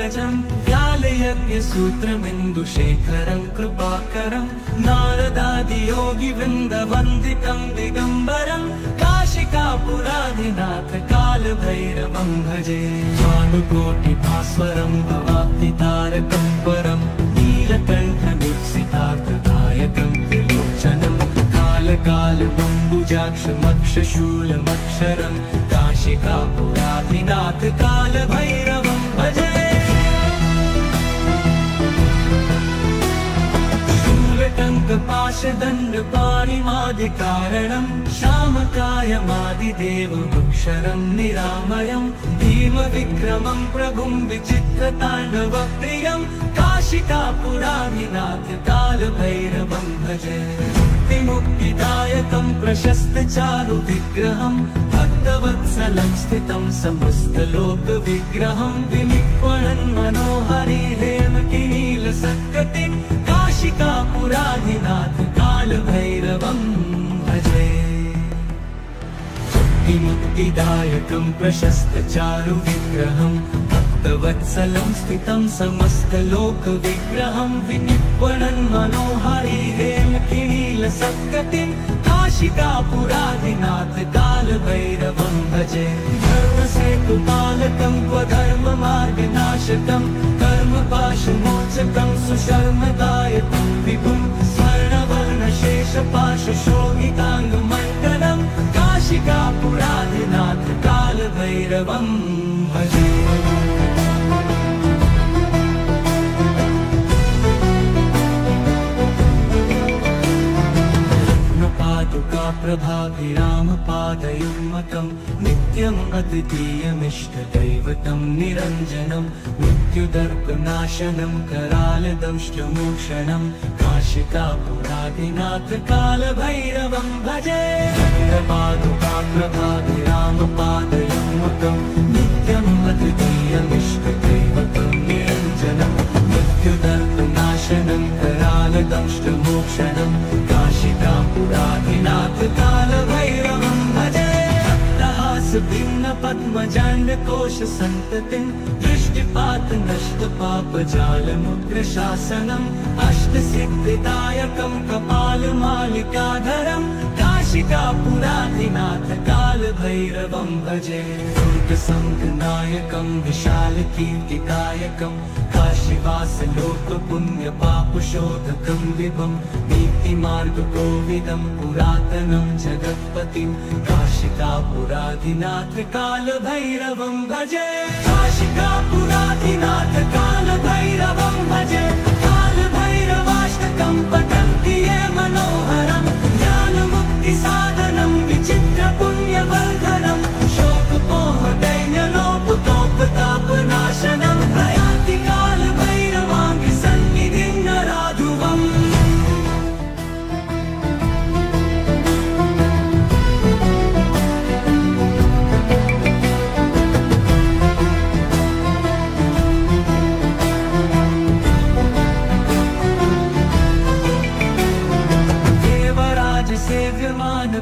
पंकजं व्यालयज्ञसूत्रमिन्दुशेखरं कृपाकरं नारदादियोगिवृन्दवन्दितं दिगम्बरं काशिकापुराधिनाथ कालभैरवं भजे। भानुकोटिभास्वरं भवाब्धितारकं परं नीलकण्ठमीप्सितार्थदायकं त्रिलोचनं कालकालबम्बुजाक्षमक्षशूलमक्षरं काशिकापुराधिनाथ कालभैरवं भजे। शूलटङ्कपाशदण्डपाणिमादिकारणं श्यामकायमादिदेवमक्षरं निरामयं भीमविक्रमं प्रभुं विचित्रताण्डवप्रियं काशिकापुराधिनाथ कालभैरवं भजे। मुक्तिदायकं प्रशस्तचारुविग्रहं भक्तवत्सलं स्थितं समस्तलोकविग्रहं विनिक्वणन् मनोहरि हेमकिनीलसत्कटिं काशिकापुराधिनाथ कालभैरवं भजे। मुक्तिदायकं प्रशस्तचारुविग्रहं भक्तवत्सलं स्थितं समस्तलोकविग्रहं विनिक्वणन् मनोहरि हेमकिनीलसत्कटिं काशिकापुराधिनाथ कालभैरवं भजे। धर्मसेतुपालकं स्वधर्ममार्गनाशकं कर्मपाशमोचकं सुशर्मदायकं विभुं स्वर्णवर्णशेषपाशशोभिताङ्गमण्डलं काशिकापुराधिनाथ कालभैरवं भजे। प्रभाभिरामपादयुग्मकं नित्यम् अद्वितीयमिष्टदैवतं निरञ्जनं मृत्युदर्पनाशनं करालदंष्टमोक्षणं काशिकापुराधिनाथ कालभैरवं भजे। प्रभाभिरामपादयुग्मकं नित्यम् अद्वितीयमिष्टदैवतं निरञ्जनं मृत्युदर्पनाशनं करालदंष्टमोक्षणं काशिकापुराधिनाथ कालभैरवं भजे। भिन्नपद्मजाण्डकोशसन्ततिं दृष्टिपातनष्टपापजालमुग्रशासनम् अष्टसिद्धिदायकं कपालमालिकाधरं काशिकापुराधिनाथ कालभैरवं भजे। दुर्गसङ्घनायकं विशालकीर्तिदायकं काशीवासलोकपुण्यपापशोधकं विभं नीतिमार्गकोविदं पुरातनं जगत्पतिं काशिकापुराधिनाथ कालभैरवं भजे। काशिकापुराधिनाथ कालभैरवं भजे। कालभैरवाष्टकं पठन्ति ये मनोहरं ज्ञानमुक्तिसाधनं विचित्रपुण्यवर्धनं शोकपोहदैन्यलोपतोपतापनाशनं प्रयाति कालभैरवाङ्घ्रिसन्निधिं नराधुवम्।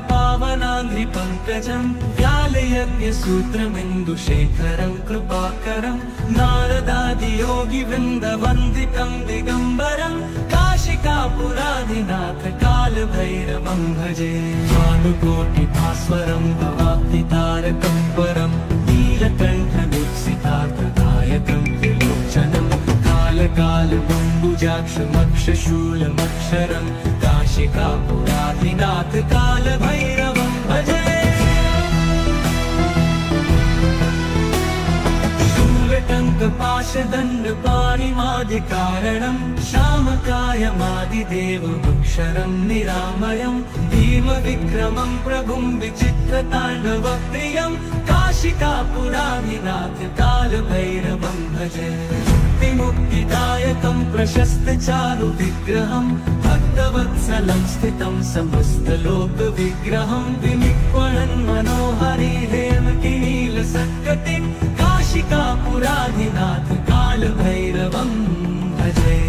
पावनाङ्घ्रिपङ्कजं व्यालयज्ञसूत्रमिन्दुशेखरं कृपाकरं नारदादियोगिवृन्दवन्दितं दिगम्बरं काशिकापुराधिनाथ कालभैरवं भजे। भानुकोटिभास्वरं भवाब्धितारकं परं नीलकण्ठमीप्सितार्थदायकं त्रिलोचनं कालकालबम्बुजाक्षमक्षशूलमक्षरं काशिकापुराधिनाथ कालभैरवं भजे। शूलटङ्कपाशदण्डपाणिमादिकारणं श्यामकायमादिदेवमक्षरं निरामयं भीमविक्रमं प्रभुं विचित्रताण्डवप्रियं काशिकापुराधिनाथ कालभैरवं भजे। मुक्तिदायकं प्रशस्तचारुविग्रहं भक्तवत्सलं स्थितं समस्तलोकविग्रहं विनिक्वणन् मनोहरि हेमकिनीलसत्कटिं काशिकापुराधिनाथ कालभैरवं भजे।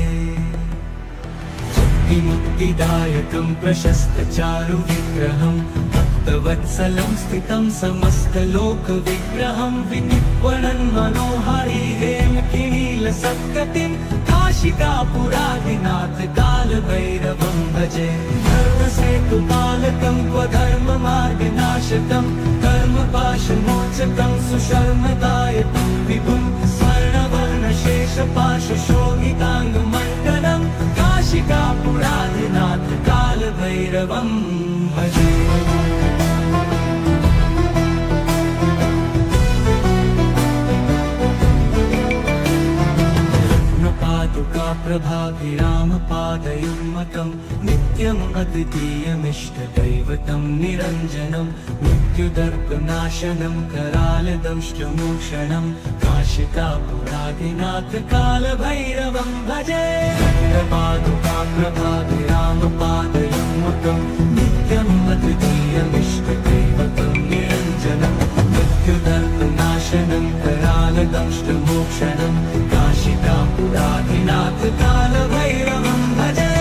मुक्तिदायकं प्रशस्तचारुविग्रहं भक्तवत्सलं भक्तवत्सलं स्थितं समस्तलोकविग्रहं विनिर्वणन् मनोहारी हेमकिनीलसत्कटिं काशिकापुरादिनाथ कालभैरवं भजे। धर्मसेतुपालकं क्वधर्ममार्गनाशकं कर्मपाशमोचकं सुशर्मदायकं विभुं स्वर्णवर्णशेषपाशशोभिताङ्गमण्डलं काशिकापुरादिनाथ कालभैरवं भजे। प्रभाभिरामपादयुग्मकं नित्यम् अद्वितीयमिष्टदैवतं निरञ्जनं मृत्युदर्पनाशनं करालदंष्टमोक्षणं काशिकापुरादिनाथ कालभैरवं भजे। प्रभाभिरामपादयुग्मकं नित्यम् अद्वितीयमिष्टदैवतं निरञ्जनं मृत्युदर्पनाशनं करालदंष्टमोक्षणं काशिकापुरादिनाथ कालभैरवं भजे।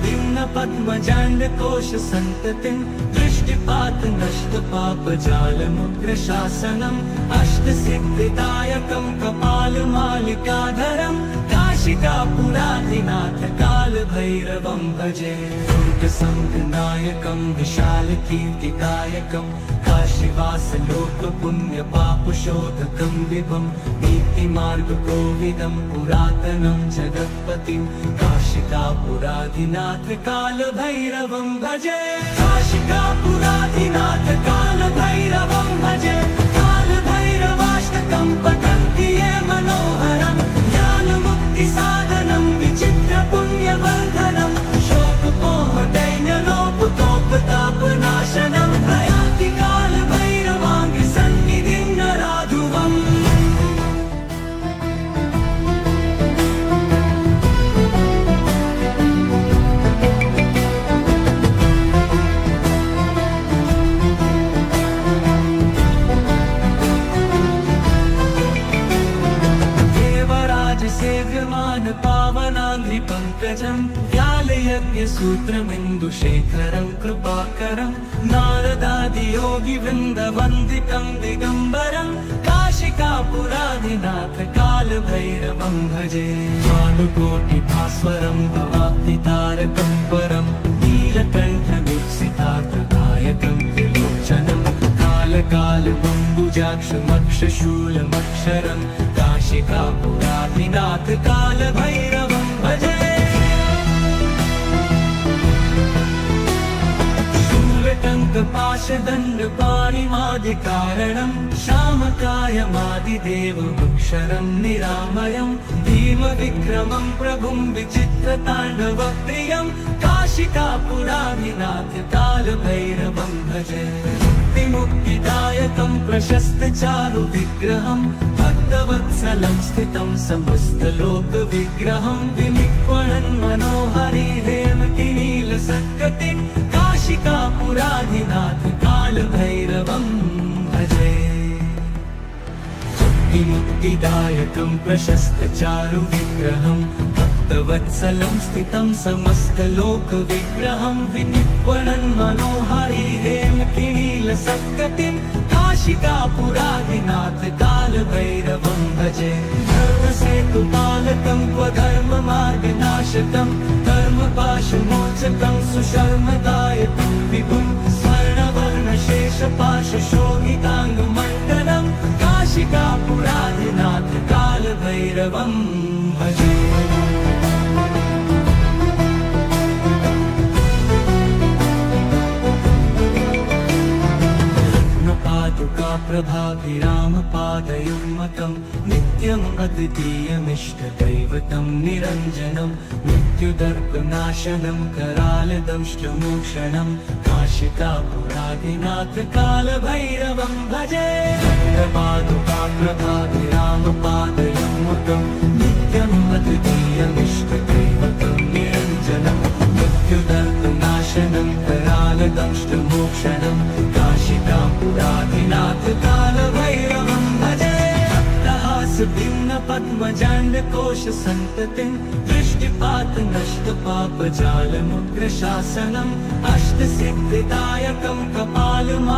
भिन्न पद्मजाण्डकोश सन्ततिं दृष्टिपात नष्टपापजालमुग्रशासनम् अष्टसिद्धिदायकं कपालमालिकाधरं काशिकापुरादिनाथ कालभैरवं भजे। दुर्गसङ्घनायकं विशालकीर्तिदायकं काशीवासलोकपुण्यपापशोधकं विभुं नीतिमार्गकोविदं पुरातनं जगत्पतिं काशिकापुरादिनाथ कालभैरवं भजे। काशिकापुरादिनाथ कालभैरवं भजे। कालभैरवाष्टकं पठन्ति ये मनोहरं ज्ञानमुक्तिसाधनं विचित्रपुण्यवर्धनं शोकमोहदैन्यलोपतोपतापनाशनं प्रयान्ति कालभैरवाङ्घ्रिसन्निधिं नराधुवम्। सेव्यमान पावनाङ्घ्रिपङ्कजं व्यालयज्ञसूत्रमिन्दुशेखरं कृपाकरं नारदादियोगिवृन्दवन्दितं दिगम्बरं काशिकापुरादिनाथ कालभैरवं भजे। भानुकोटिभास्वरं भवाब्धितारकं परं नीलकण्ठमीप्सितार्थदायकं त्रिलोचनं कालकालबम्बुजाक्षमक्षशूलमक्षरं काशिकापुरादिनाथ कालभैरवं भजे। शूलटङ्कपाशदण्डपाणिमादिकारणं श्यामकायमादिदेवमक्षरं निरामयं भीमविक्रमं प्रभुं विचित्रताण्डवप्रियं काशिकापुरादिनाथ कालभैरवं भजे। मुक्तिदायकं प्रशस्तचारुविग्रहं भक्तवत्सलं स्थितं समस्तलोकविग्रहं विनिर्वणन् मनोहारी हेमकिनीलसत्कटिं काशिकापुरादिनाथ कालभैरवं भजे। मुक्तिदायकं प्रशस्तचारुविग्रहं भक्तवत्सलं स्थितं समस्तलोकविग्रहं विनिर्वणन् मनोहारी हेमकिनीलसत्कटिं काशिकापुरादिनाथ कालभैरवं भजे। धर्मसेतुपालकं क्वधर्ममार्गनाशकं कर्मपाशमोचकं सुशर्मदायकं विभुं स्वर्णवर्णशेषपाशशोभिताङ्गमण्डलं काशिकापुरादिनाथ कालभैरवं भजे। प्रभाभिरामपादयुग्मकं नित्यम् अद्वितीयमिष्टदैवतं निरञ्जनं मृत्युदर्पनाशनं करालदंष्टमोक्षणं काशिकापुरादिनाथ कालभैरवं भजे। प्रभाभिरामपादयुग्मकं नित्यम् अद्वितीयमिष्टदैवतं निरञ्जनं मृत्युदर्पनाशनं करालदंष्टमोक्षणं काशिकापुरादिनाथ कालभैरवं भजे। भिन्न पद्मजाण्डकोश सन्ततिं दृष्टिपात नष्टपापजालमुग्रशासनम् अष्टसिद्धिदायकं कपालमालिकाधरं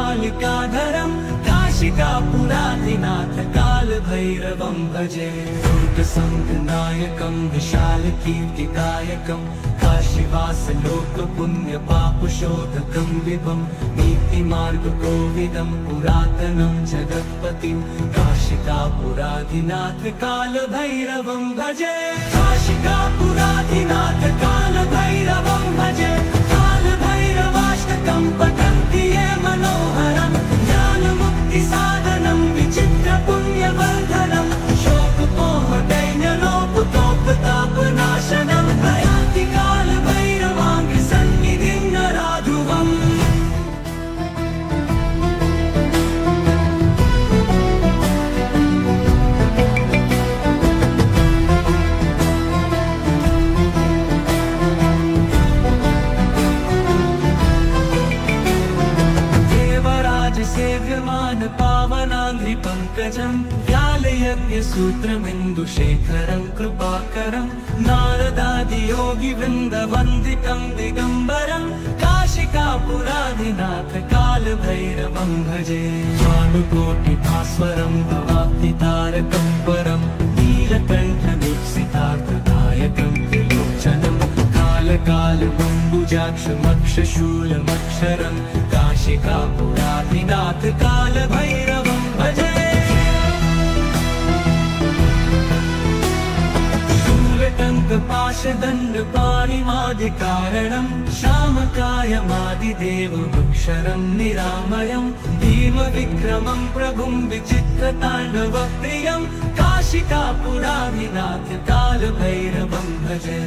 कालमालिकाधरं काशिकापुराधिनाथ कालभैरवं भजे। दुर्गसङ्घनायकं विशालकीर्तिदायकं काशीवासलोकपुण्यपापशोधकं विभं नीतिमार्गकोविदं पुरातनं जगत्पतिं काशिकापुराधिनाथ कालभैरवं भजे। काशिकापुराधिनाथ कालभैरवं भजे। कालभैरवाष्टकं पठन्ति ये मनोहरं ज्ञानमुक्तिसाधनं विचित्रपुण्यवर्धनं शोकमोहदैन्यलोपतोपतापनाशनं प्रयान्ति कालभैरवाङ्घ्रिसन्निधिं नराधुवम्। सेव्यमान पावनाङ्घ्रिपङ्कजं व्यालयज्ञसूत्रमिन्दुशेखरं कृपाकरं नारदादियोगिवृन्दवन्दितं दिगम्बरं काशिकापुराधिनाथ कालभैरवं भजे। भानुकोटिभास्वरं भवाब्धितारकं परं नीलकण्ठदीप्सितार्थदायकं त्रिलोचनं कालकालमम्बुजाक्षमक्षशूलमक्षरं काशिकापुराधिनाथ कालभैरवं भजे। शूलटङ्कपाशदण्डपाणिमादिकारणं श्यामकायमादिदेवमक्षरं निरामयं भीमविक्रमं प्रभुं विचित्रताण्डवप्रियं काशिकापुराधिनाथ कालभैरवं भजे।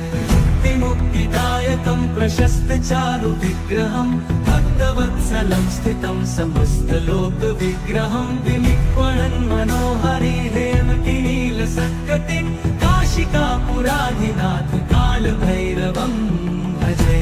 मुक्तिदायकं प्रशस्तचारुविग्रहं भक्तवत्सलं स्थितं समस्तलोकविग्रहं विनिक्वणन् मनोहरि हेमतिनीलसत्कटिं काशिकापुराधिनाथ कालभैरवं भजे।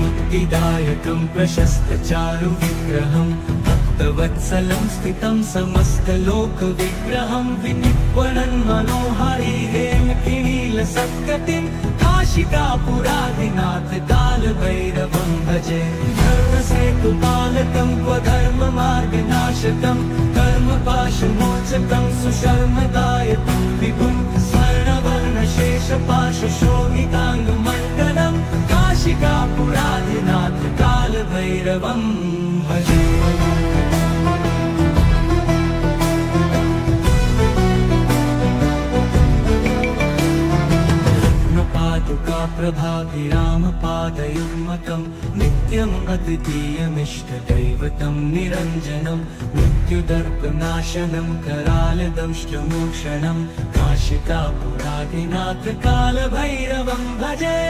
मुक्तिदायकं प्रशस्तचारुविग्रहं भक्तवत्सलं स्थितं समस्तलोकविग्रहं विनिक्वणन् मनोहरि हेमतिनीलसत्कटिं काशिकापुराधिनाथ कालभैरवं भजे। धर्मसेतुपालकं स्वधर्ममार्गनाशकं कर्मपाशमोचकं सुशर्मदायकं विभुं स्वर्णवर्णशेषपाशशोभिताङ्गमण्डलं काशिकापुराधिनाथ कालभैरवं भजे। प्रभाभिरामपादयुग्मकं नित्यम् अद्वितीयमिष्टदैवतं निरञ्जनं मृत्युदर्पनाशनं करालदंष्टमोक्षणं काशिकापुराधिनाथ कालभैरवं भजे।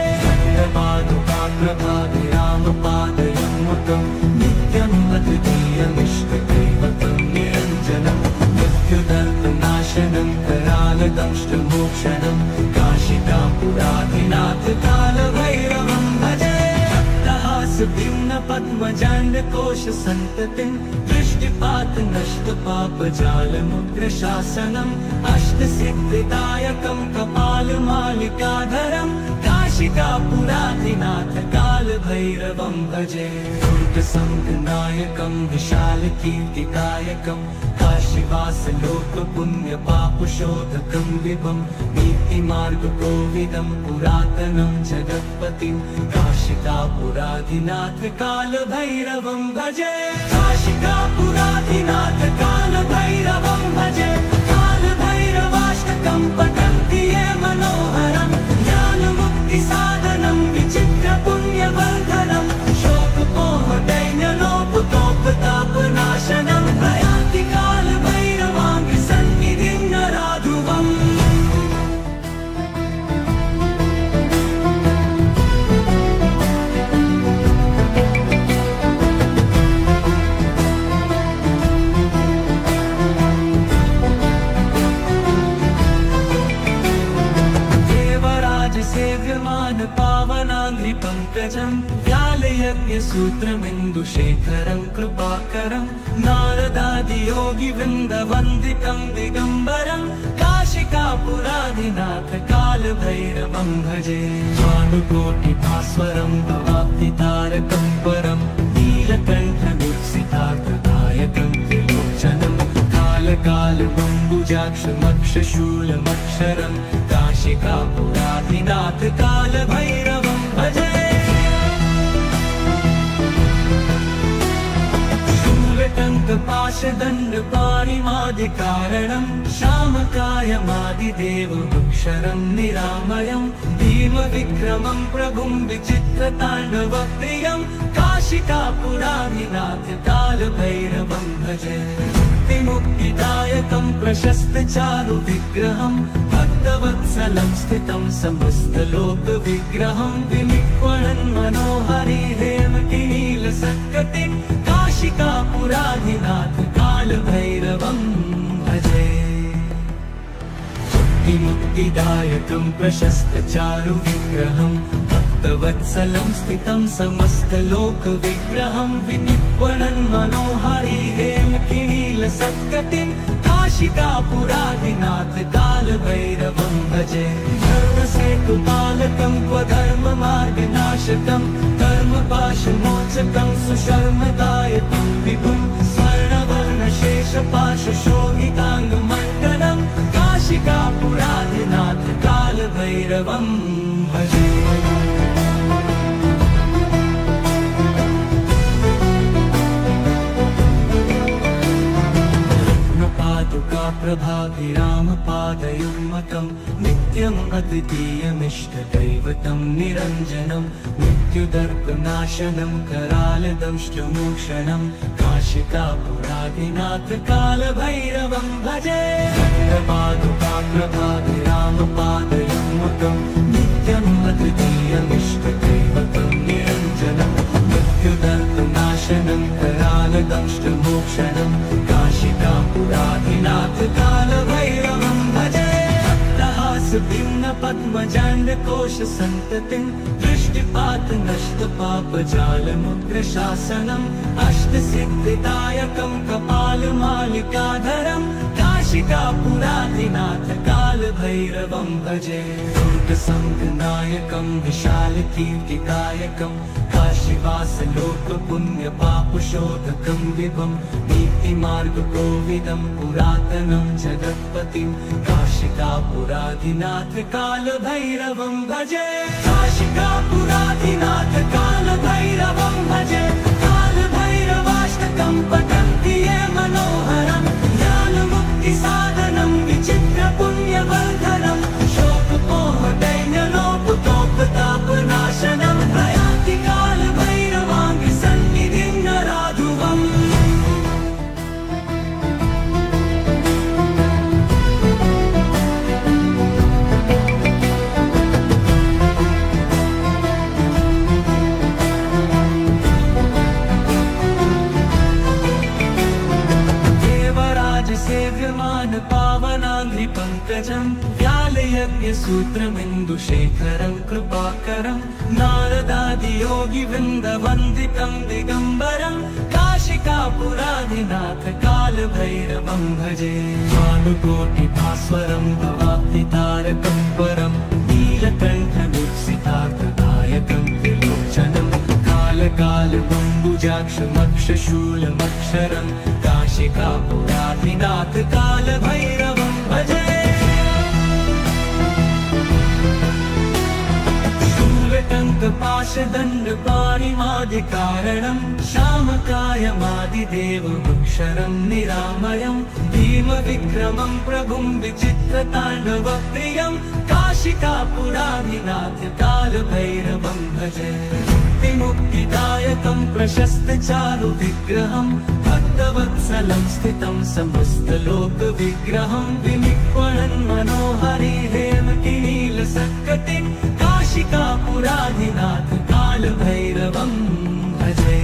प्रभाभिरामपादयुग्मकं नित्यम् अद्वितीयमिष्टदैवतं निरञ्जनं मृत्युदर्पनाशनं करालदंष्टमोक्षणं काशिकापुराधिनाथ कालभैरवं भजे। भक्तहासभिन्नपद्मजाण्डकोशसन्ततिं दृष्टिपातनष्टपापजालमुग्रशासनम् अष्टसिद्धिदायकं कपालमालिकाधरं काशिकापुराधिनाथ कालभैरवं भजे। दुर्गसङ्घनायकं विशालकीर्तिदायकं काशीवासलोकपुण्यपापशोधकं विभं नीतिमार्गकोविदं पुरातनं जगत्पतिं काशिकापुराधिनाथ कालभैरवं भजे। काशिकापुराधिनाथ कालभैरवं भजे। कालभैरवाष्टकं पठन्ति ये मनोहरं ज्ञानमुक्तिसाधनं विचित्रपुण्यवर्धनं शोकमोहदैन्यलोपतोपतापनाशनं प्रयान्ति कालभैरवाङ्घ्रिसन्निधिं नराधुवम्। सेव्यमान पावनाङ्घ्रिपङ्कजं व्यालयज्ञसूत्रमिन्दुशेखरं कृपाकरं नारदादियोगिवृन्दवन्दितं दिगम्बरं काशिकापुराधिनाथ कालभैरवं भजे। भानुकोटिभास्वरं भवाब्धितारकं परं नीलकण्ठं कालबम्बुजाक्षमक्षशूलमक्षरं काशिकापुराधिनाथ कालभैरवं भजे। शूलटङ्कपाशदण्डपाणिमादिकारणं श्यामकायमादिदेवमक्षरं निरामयं भीमविक्रमं प्रभुं विचित्रताण्डवप्रियं काशिकापुराधिनाथ कालभैरवं भजे। मुक्तिदायकं प्रशस्तचारुविग्रहं भक्तवत्सलं स्थितं समस्तलोकविग्रहं विनिक्वणन् मनोहरि हेमकिनीलसत्कटिं काशिकापुराधिनाथ कालभैरवं भजे। मुक्तिदायकं प्रशस्तचारुविग्रहं भक्तवत्सलं स्थितं समस्तलोकविग्रहं विनिक्वणन् मनोहरि हेमकिनीलसत्कटिं काशिकापुराधिनाथ कालभैरवं भजे। धर्मसेतुपालकं क्वधर्ममार्गनाशकं कर्मपाशमोचकं सुशर्मदायकं विभुं स्वर्णवर्णशेषपाशशोभिताङ्गमण्डलं काशिकापुराधिनाथ कालभैरवं भजे। प्रभाभिरामपादयुग्मकं नित्यम् अद्वितीयमिष्टदैवतं निरञ्जनं मृत्युदर्पनाशनं करालदंष्टमोक्षणं काशिकापुराधिनाथ कालभैरवं भजे। प्रभाभिरामपादयुग्मकं नित्यम् अद्वितीयमिष्टदैवतं निरञ्जनं मृत्युदर्पनाशनं करालदंष्टमोक्षणं काशिकापुराधिनाथ कालभैरवं भजे। भिन्नपद्मजाण्डकोशसन्ततिं दृष्टिपातनष्टपापजालमुग्रशासनम् अष्टसिद्धिदायकं कपालमालिकाधरं काशिकापुराधिनाथ कालभैरवं भजे। दुर्गसङ्गनायकं विशालकीर्तिदायकं काशीवासलोकपुण्यपापशोधकं विभं नीतिमार्गकोविदं पुरातनं जगत्पतिं काशिकापुराधिनाथ कालभैरवं भजे। काशिकापुराधिनाथ कालभैरवं भजे। कालभैरवाष्टकं पठन्ति ये मनोहरं ज्ञानमुक्तिसाधनं विचित्रपुण्यवर्धनं शोकमोहदैन्यलोपतोपतापनाशनं प्रयान्ति कालभैरवाङ्घ्रिसन्निधिं नराधुवम्। सेव्यमान पावनाङ्घ्रिपङ्कजं व्यालयज्ञसूत्रमिन्दुशेखरं कृपाकरं नारदादियोगिवृन्दवन्दितं दिगम्बरं काशिकापुराधिनाथ कालभैरवं भजे। भानुकोटिभास्वरं भवाब्धितारकं परं नीलकण्ठवीक्षितार्थदायकं त्रिलोचनं कालकालबम्बुजाक्षमक्षशूलमक्षरं काशिकापुराधिनाथ कालभैरवं भजे। शूलटङ्कपाशदण्डपाणिमादिकारणं श्यामकायमादिदेवमक्षरं निरामयं भीमविक्रमं प्रभुं विचित्रताण्डवप्रियं काशिकापुराधिनाथ कालभैरवं भजे। मुक्तिदायकं प्रशस्तचारुविग्रहं भक्तवत्सलं स्थितं समस्तलोकविग्रहं विनिक्वणन् मनोहरि हेमकिनीलसत्कटिं काशिकापुराधिनाथ कालभैरवं भजे।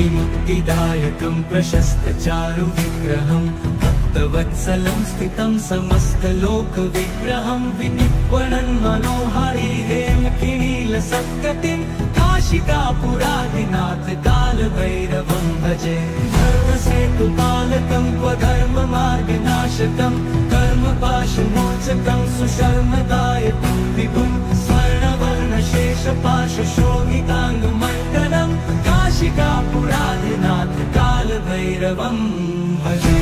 मुक्तिदायकं प्रशस्तचारुविग्रहं भक्तवत्सलं स्थितं समस्तलोकविग्रहं विनिक्वणन् मनोहरि हेमकिनीलसत्कटिं काशिकापुराधिनाथ कालभैरवं भजे। धर्मसेतुपालकं क्वधर्ममार्गनाशकं कर्मपाशमोचकं सुशर्मदायकं विभुं स्वर्णवर्णशेषपाशशोभिताङ्गमण्डलं काशिकापुराधिनाथ कालभैरवं भजे।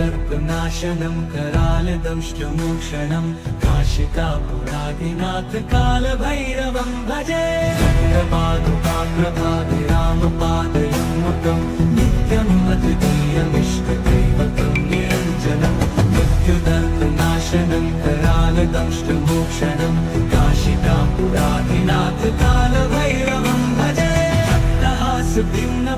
मृत्युदर्पनाशनं करालदंष्टमोक्षणं काशिकापुरादिनाथ कालभैरवं भजे। पादुकाग्रभाभिरामपादयुग्मकं नित्यम् अद्वितीयमिष्टदैवतं निरञ्जनं मृत्युदर्पनाशनं करालदंष्टमोक्षणं काशिकापुरादिनाथ कालभैरवं भजे।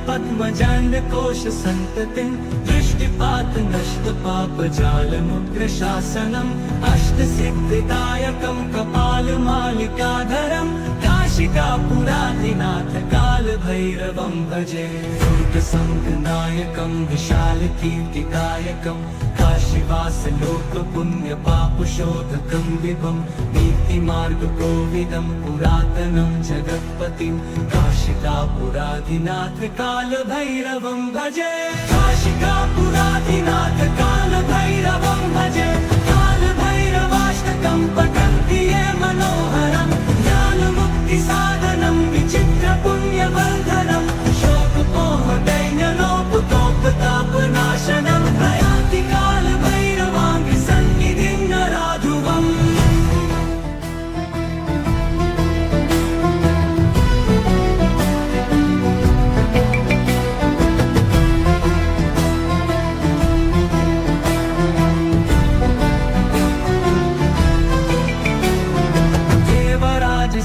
पद्मजाण्डकोशसन्ततिं दृष्टिपात नष्टपापजालमुग्रशासनम् अष्टसिद्धिदायकं कपालमालिकाधरं काशिकापुरादिनाथ कालभैरवं भजे। दुर्गसङ्गनायकं विशालकीर्तिकायकं काशीवासलोकपुण्यपापशोधकं विभं नीतिमार्गकोविदं पुरातनं जगत्पतिं काशिकापुरादिनाथ कालभैरवं भजे। काशिकापुरादिनाथ कालभैरवं भजे। कालभैरवाष्टकं पठन्ति ये मनोहरं ज्ञानमुक्तिसाधनं विचित्रपुण्यवर्धनं शोकमोहदैन्यलोपतोपतापनाशनं प्रयाति कालभैरवाङ्घ्रिसन्निधिं नराधुवम्।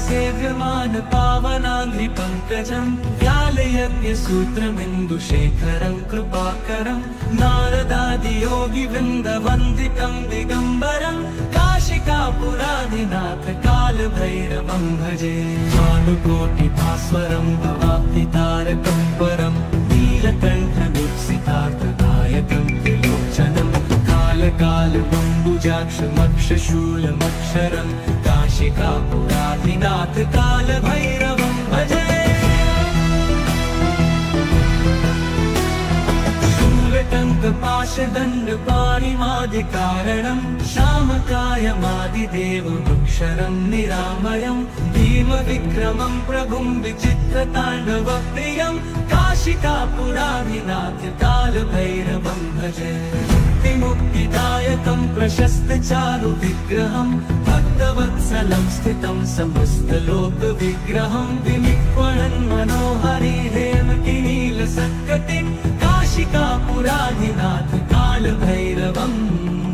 सेव्यमान पावनाङ्घ्रिपङ्कजं व्यालयज्ञसूत्रमिन्दुशेखरं कृपाकरं नारदादियोगिवृन्दवन्दितं दिगम्बरं काशिकापुरादिनाथ कालभैरवं भजे। भानुकोटिभास्वरं भवाब्धितारकं परं नीलकण्ठनुत्सितार्थदायकं त्रिलोचनं कालकालबम्बुजाक्षमक्षशूलमक्षरं काशिकापुरादिनाथ कालभैरवं भजे। शूलटङ्कपाशदण्डपाणिमादिकारणं श्यामकायमादिदेवमक्षरं निरामयं भीमविक्रमं प्रभुं विचित्रताण्डवप्रियं काशिकापुरादिनाथ कालभैरवं भजे। मुक्तिदायकं प्रशस्तचारुविग्रहं भक्तवत्सलं स्थितं समस्तलोकविग्रहं विनिक्वणन् मनोहरि हेमकिनीलसत्कटिं काशिकापुरादिनाथ कालभैरवं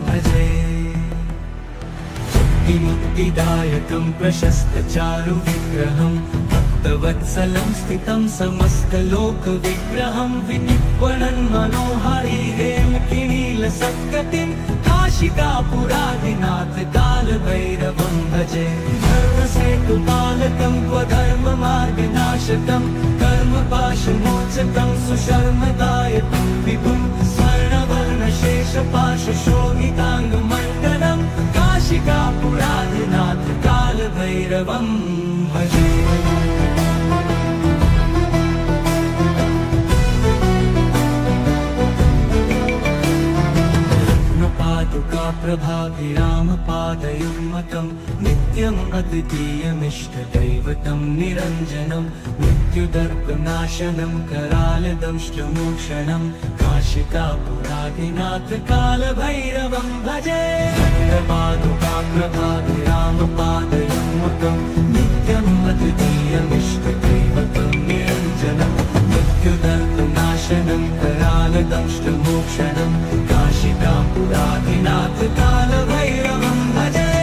भजे। मुक्तिदायकं प्रशस्तचारुविग्रहं भक्तवत्सलं स्थितं समस्तलोकविग्रहं विनिक्वणन् मनोहरि हेमकिनीलसत्कटिं काशिकापुरादिनाथ कालभैरवं भजे। धर्मसेतुपालकं स्वधर्ममार्गनाशकं कर्मपाशमोचकं सुशर्मदायकं विभुं स्वर्णवर्णशेषपाशशोभिताङ्गमण्डलं काशिकापुरादिनाथ कालभैरवं भजे। पादुकाप्रभाभिरामपादयुग्मकं नित्यम् अद्वितीयमिष्टदैवतं निरञ्जनं मृत्युदर्पनाशनं करालदंष्टमोक्षणं काशिकापुरादिनाथ कालभैरवं भजे। पादुकाप्रभाभिरामपादयुग्मकं नित्यम् अद्वितीयमिष्टदैवतं निरञ्जनं मृत्युदर्पनाशनं करालदंष्टमोक्षणं काशिकापुरादिनाथ कालभैरवं भजे।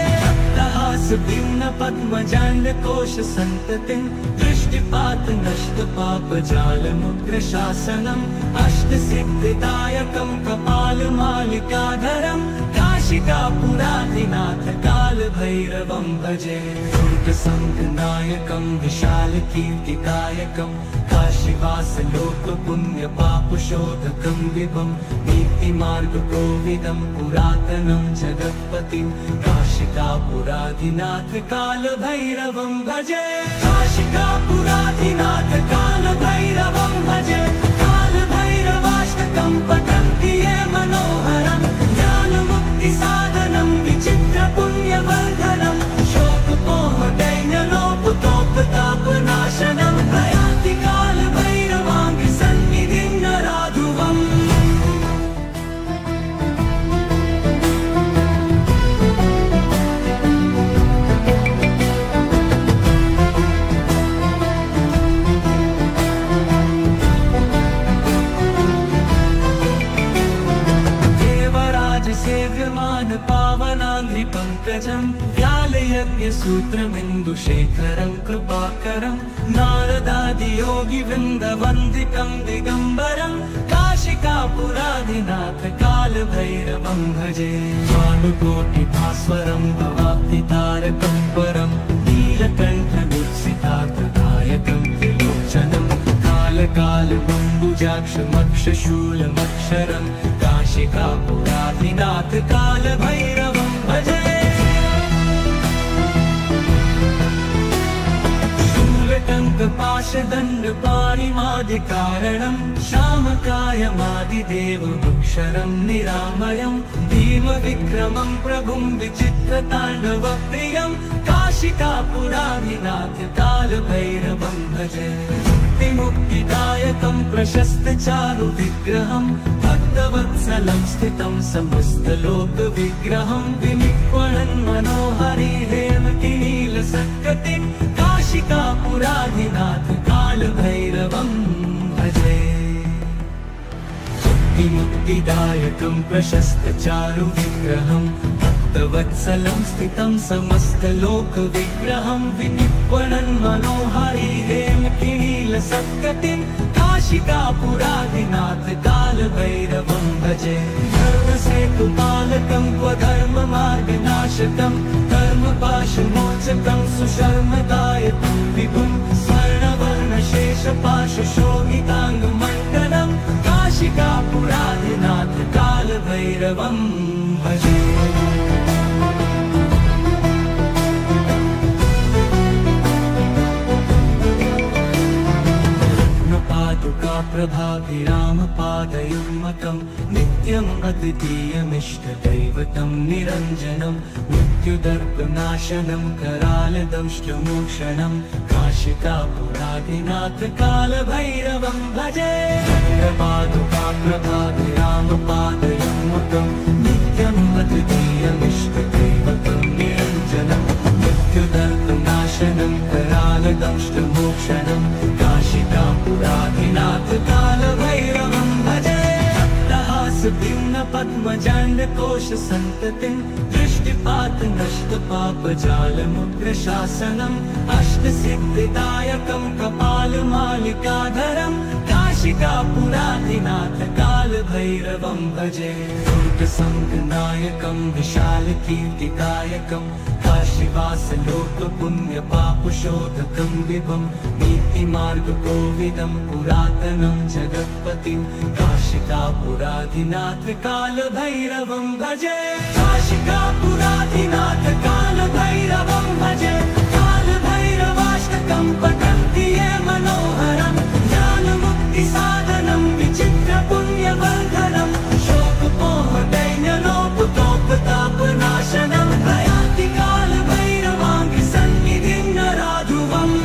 पद्मजाण्डकोशसन्ततिं दृष्टिपात नष्टपापजालमुग्रशासनम् अष्टसिद्धिदायकं कपालमालिकाधरं काशिकापुरादिनाथ कालभैरवं भजे। दुर्गसङ्गनायकं विशालकीर्तिकायकं काशीवासलोकपुण्यपापशोधकं विभं नीतिमार्गकोविदं पुरातनं जगत्पतिं काशिकापुरादिनाथ कालभैरवं भजे। काशिकापुरादिनाथ कालभैरवं भजे। कालभैरवाष्टकं पठन्ति ये मनोहरं ज्ञानमुक्तिसाधनं विचित्रपुण्यवर्धनं शोकमोहदैन्यलोपतोपताप पङ्कजं व्यालयज्ञसूत्रमिन्दुशेखरं कृपाकरं नारदादियोगिवृन्दवन्दितं दिगम्बरं काशिकापुराधिनाथ कालभैरवं भजे भानुकोटिभास्वरं भवाब्धितारकं परं नीलकण्ठदुःसितार्थदायकं त्रिलोचनं कालकालबम्बुजाक्षमक्षशूलमक्षरं काशिकापुराधिनाथ कालभैरवं भजे शूलटङ्कपाशदण्डपाणिमादिकारणं श्यामकायमादिदेवमक्षरं निरामयं भीमविक्रमं प्रभुं विचित्रताण्डवप्रियं काशिकापुराधिनाथ कालभैरवं भजे मुक्तिदायकं प्रशस्तचारुविग्रहं भक्तवत्सलं स्थितं समस्तलोकविग्रहं विनिक्वणन् मनोहरिहेमकिनीलसत्कटिं काशिकापुराधिनाथ कालभैरवं भजे मुक्तिदायकं प्रशस्तचारुविग्रहं भक्तवत्सलं स्थितं समस्तलोकविग्रहं विनिक्वणन् मनोहरिहेमकिनीलसत्कटिं काशिकापुराधिनाथ कालभैरवं भजे धर्मसेतुपालकं स्वधर्ममार्गनाशकं कर्मपाशमोचकं सुशर्मदायकं विभुं स्वर्णवर्णशेषपाशशोभिताङ्गमण्डलं काशिकापुराधिनाथ कालभैरवं भजे प्रभाभिरामपादयुग्मकं नित्यम् अद्वितीयमिष्टदैवतं निरञ्जनं मृत्युदर्पनाशनं करालदंष्टमोक्षणं काशिकापुराधिनाथ कालभैरवं भजे प्रभाभिरामपादयुग्मकं नित्यम् अद्वितीयमिष्टदैवतं निरञ्जनं मृत्युदर्पनाशनं करालदंष्टमोक्षणं काशिकापुराधिनाथ कालभैरवं भजे भिन्नपद्मजाण्डकोशसन्ततिं दृष्टिपातनष्टपापजालमुग्रशासनम् अष्टसिद्धिदायकं कपालमालिकाधरं काशिकापुराधिनाथ कालभैरवं भजे दुर्गसङ्गनायकं विशालकीर्तिदायकं काशीवासलोकपुण्यपापशोधकं विभं नीतिमार्गकोविदं पुरातनं जगत्पतिं काशिकापुराधिनाथ कालभैरवं भजे काशिकापुराधिनाथ कालभैरवं भजे कालभैरवाष्टकं पठन्ति ये मनोहरं ज्ञानमुक्तिसाधनं विचित्रपुण्यवर्धनं शोकमोहदैन्यलोपतोपतापनाशनं प्रयान्ति कालभैरवाङ्घ्रिसन्निधिं नराधुवम्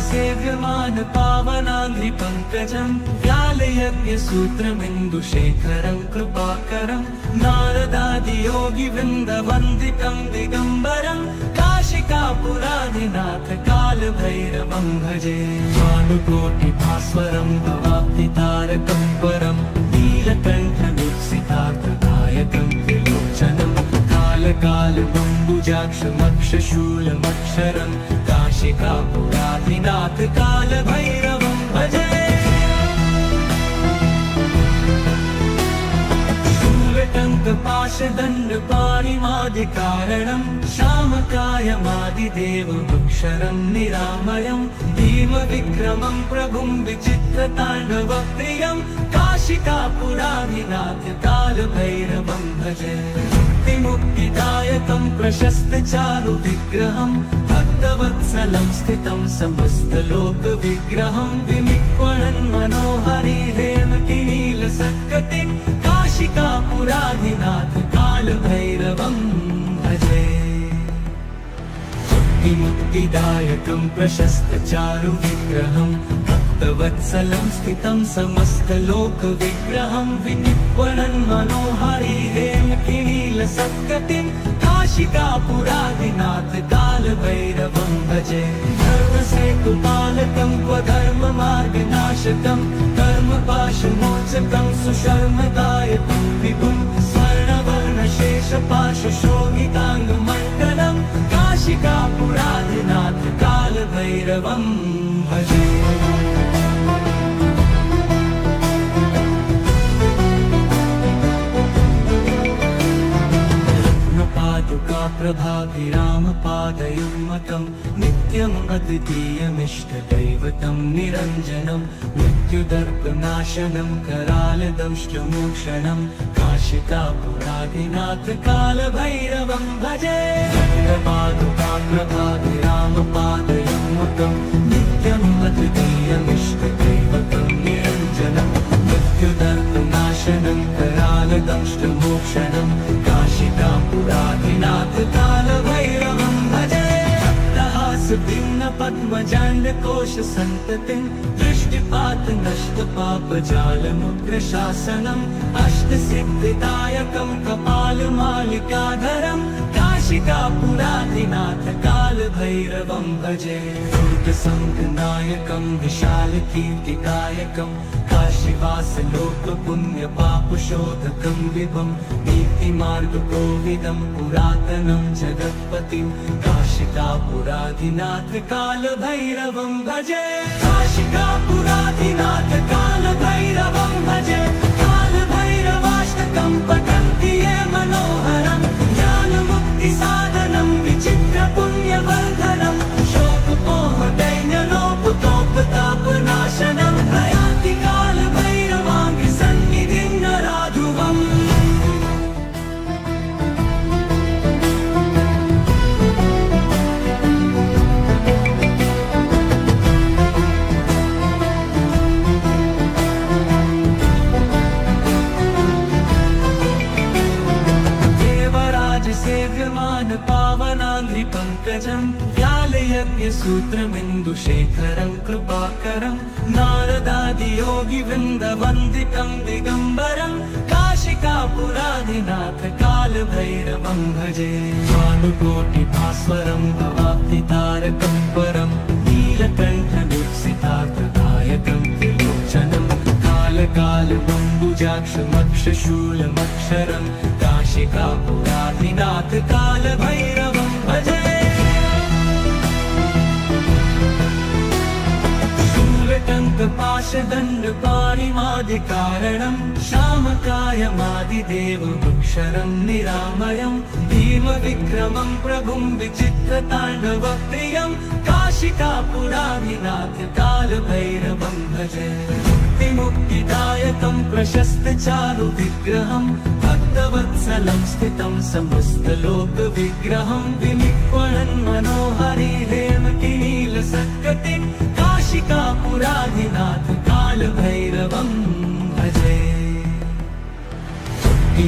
सेव्यमान पावनाङ्घ्रिपङ्कजं व्यालयज्ञसूत्रमिन्दुशेखरं कृपाकरं नारदादियोगिवृन्दवन्दितं दिगम्बरं काशिकापुराधिनाथ कालभैरवं भजे भानुकोटिभास्वरं भवाब्धितारकं परं नीलकण्ठदुःसितार्थदायकं त्रिलोचनं कालकालबम्बुजाक्षमक्षशूलमक्षरं काशिकापुराधिनाथ कालभैरवं भजे शूलटङ्कपाशदण्डपाणिमादिकारणं श्यामकायमादिदेवमक्षरं निरामयं भीमविक्रमं प्रभुं विचित्रताण्डवप्रियं काशिकापुराधिनाथ कालभैरवं भजे मुक्तिदायकं प्रशस्तचारुविग्रहं भक्तवत्सलं स्थितं समस्तलोकविग्रहं विनिक्वणन् मनोहरिहेमकिनीलसत्कटिं काशिकापुराधिनाथ कालभैरवं भजे मुक्तिदायकं प्रशस्तचारुविग्रहं भक्तवत्सलं स्थितं समस्तलोकविग्रहं विनिर्वणन् मनोहारी हेमकिनीलसत्कटिं काशिकापुरादिनाथ कालभैरवं भजे। धर्मसेतुपालकं क्व धर्ममार्गनाशकं कर्मपाशमोचकं सुशर्मदायकं विभुं स्वर्णवर्णशेषपाशशोभिताङ्गमण्डलं काशिकापुरादिनाथ कालभैरवं भजे। प्रभाभिरामपादयुग्मकं नित्यम् अद्वितीयमिष्टदैवतं निरञ्जनं मृत्युदर्पनाशनं करालदंष्टमोक्षणं काशिकापुरादिनाथ कालभैरवं भजे। प्रभाभिरामपादयुग्मकं नित्यम् अद्वितीयमिष्टदैवतं निरञ्जनं मृत्युदर्पनाशनं करालदंष्टमोक्षणं काशिकापुरादिनाथ कालभैरवं भजे। भिन्न पद्मजाण्डकोश सन्ततिं दृष्टिपात नष्ट पापजालमुग्रशासनम् अष्टसिद्धिदायकं कपालमालिकाधरं काशिकापुरादिनाथ कालभैरवं भजे। दुर्गसङ्गनायकं विशालकीर्तिकायकं काशीवासलोकपुण्यपापशोधकं विभं नीतिमार्गकोविदं पुरातनं जगत्पतिं काशिकापुरादिनाथ कालभैरवं भजे। काशिकापुरादिनाथ कालभैरवं भजे। कालभैरवाष्टकं पठन्ति ये मनोहरं ज्ञानमुक्तिसाधनं विचित्रपुण्यवर्धनं शोकमोहदैन्यलोपतोपतापनाशनं प्रयाति कालभैरवाङ्घ्रिसन्निधिं नराधुवम्। सेव्यमान पावनाङ्घ्रिपङ्कजं व्यालयज्ञसूत्रमिन्दुशेखरं कृपाकरं नारदादियोगिवृन्दवन्दितं दिगम्बरं काशिकापुरादिनाथ कालभैरवं भजे। भानुकोटिभास्वरं भवाब्धितारकं परं नीलकण्ठदीप्सितार्थदायकं त्रिलोचनं कालकालमम्बुजाक्षमक्षशूलमक्षरं काशिकापुरादिनाथ कालभैरवं भजे। शूलटङ्कपाशदण्डपाणिमादिकारणं श्यामकायमादिदेवमक्षरं निरामयं भीमविक्रमं प्रभुं विचित्रताण्डवप्रियं काशिकापुरादिनाथ कालभैरवं भजे। मुक्तिदायकं प्रशस्तचारुविग्रहं भक्तवत्सलं स्थितं समस्तलोकविग्रहं विनिर्वणन् मनोहारी हेमकिनीलसत्कटिं काशिकापुरादिनाथ कालभैरवं भजे।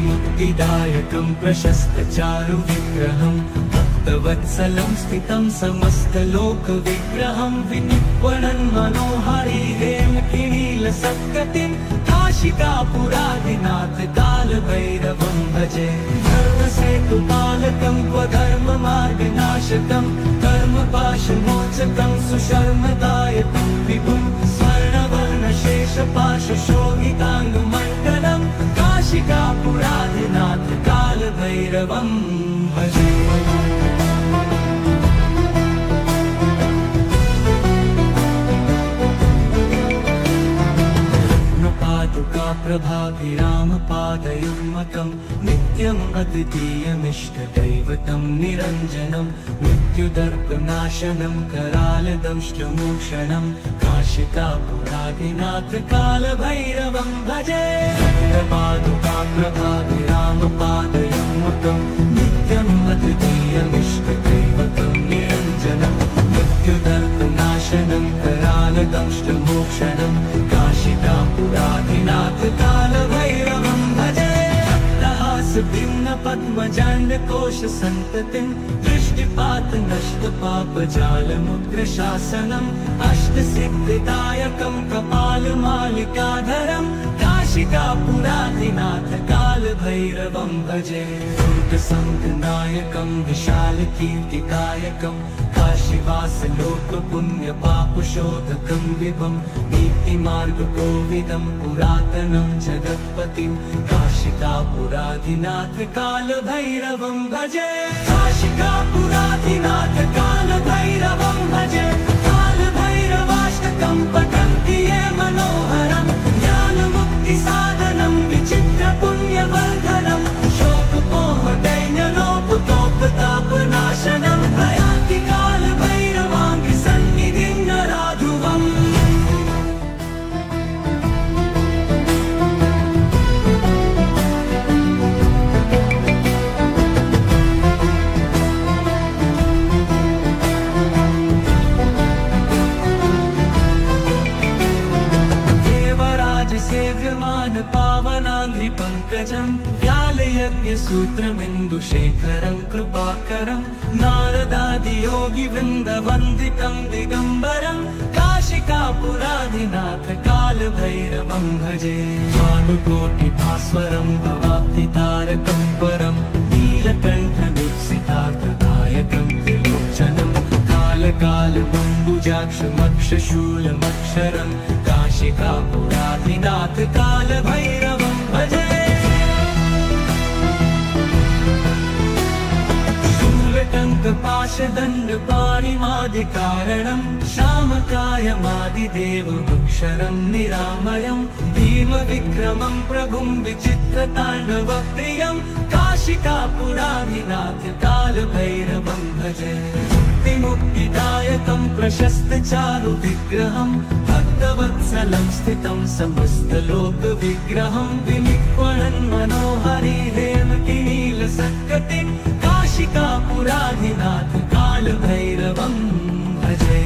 मुक्तिदायकं प्रशस्तचारुविग्रहं भक्तवत्सलं स्थितं समस्तलोकविग्रहं विनिर्वणन् मनोहारी हेमकिनीलसत्कटिं काशिकापुरादिनाथ कालभैरवं भजे। धर्मसेतुपालकं क्व धर्ममार्गनाशकं कर्मपाशमोचकं सुशर्मदायकं विभुं स्वर्णवर्णशेषपाशशोभिताङ्गमण्डलं काशिकापुरादिनाथ कालभैरवं भजे। प्रभाभिरामपादयुग्मकं नित्यम् अद्वितीयमिष्टदैवतं निरञ्जनं मृत्युदर्पनाशनं करालदंष्टमोक्षणं काशिकापुरादिनाथ कालभैरवं भजे। प्रभाभिरामपादयुग्मकं नित्यम् अद्वितीयमिष्टदैवतं निरञ्जनं मृत्युदर्पनाशनं करालदंष्टमोक्षणं काशिकापुरादिनाथ कालभैरवं भजे। भिन्न पद्मजाण्डकोश सन्ततिं दृष्टिपात नष्ट नष्टपापजालमुग्रशासनम् अष्टसिद्धिदायकं कपालमालिकाधरम् काशिकापुराधिनाथ कालभैरवं भजे दुर्गसङ्घनायकं विशालकीर्तिकायकं काशीवासलोकपुण्यपापशोधकं विभं नीतिमार्गकोविदं पुरातनं जगत्पतिं काशिकापुराधिनाथ कालभैरवं भजे काशिकापुराधिनाथ कालभैरवं भजे कालभैरवाष्टकं पठन्ति ये मनोहरं ज्ञानमुक्तिसाधनं विचित्रपुण्यवर्धनं शोकपोहदैन्यलोपतोपतापनाशनं प्रयान्ति कालभैरवाङ्घ्रिसन्निधिं नराधुवम् सेव्यमान पावनाङ्घ्रिपङ्कजं व्यालयज्ञसूत्रमिन्दुशेखरं कृपाकरं नारदादियोगिवृन्दवन्दितं दिगम्बरं काशिकापुराधिनाथ कालभैरवं भजे भानुकोटिभास्वरं भवाब्धितारकं परं नीलकण्ठदीप्सितार्थदायकं त्रिलोचनं कालकालबम्बुजाक्षमक्षशूलमक्षरं काशिकापुराधिनाथ कालभैरवं भजे शूलटङ्कपाशदण्डपाणिमादिकारणं श्यामकायमादिदेवमक्षरं निरामयं भीमविक्रमं प्रभुं विचित्रताण्डवप्रियं काशिकापुराधिनाथ कालभैरवं भजे मुक्तिदायकं प्रशस्तचारुविग्रहं भक्तवत्सलं स्थितं समस्तलोकविग्रहं विनिक्वणन् मनोहरिहेमकिनीलसत्कटिं काशिकापुराधिनाथ कालभैरवं भजे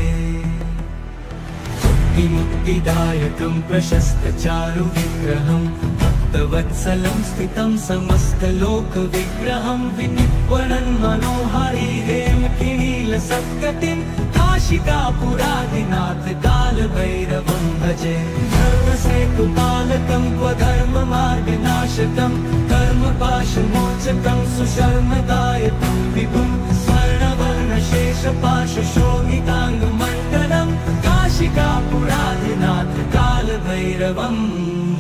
मुक्तिदायकं प्रशस्तचारुविग्रहं भक्तवत्सलं स्थितं समस्तलोकविग्रहं विनिक्वणन् मनोहरिहेमकिनीलसत्कटिं काशिकापुराधिनाथ कालभैरवं भजे धर्मसेतुपालकं स्वधर्ममार्गनाशकं कर्मपाशमोचकं सुशर्मदायकं विभुं स्वर्णवर्णशेषपाशशोभिताङ्गमण्डलं काशिकापुराधिनाथ कालभैरवं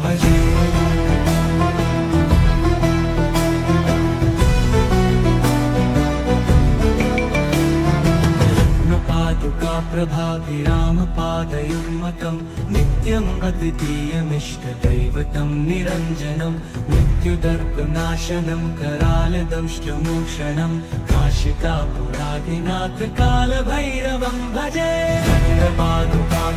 भजे प्रभाभिरामपादयुग्मकं नित्यम् अद्वितीयमिष्टदैवतं निरञ्जनं मृत्युदर्पनाशनं करालदंष्टमोक्षणं काशिकापुराधिनाथ कालभैरवं भजे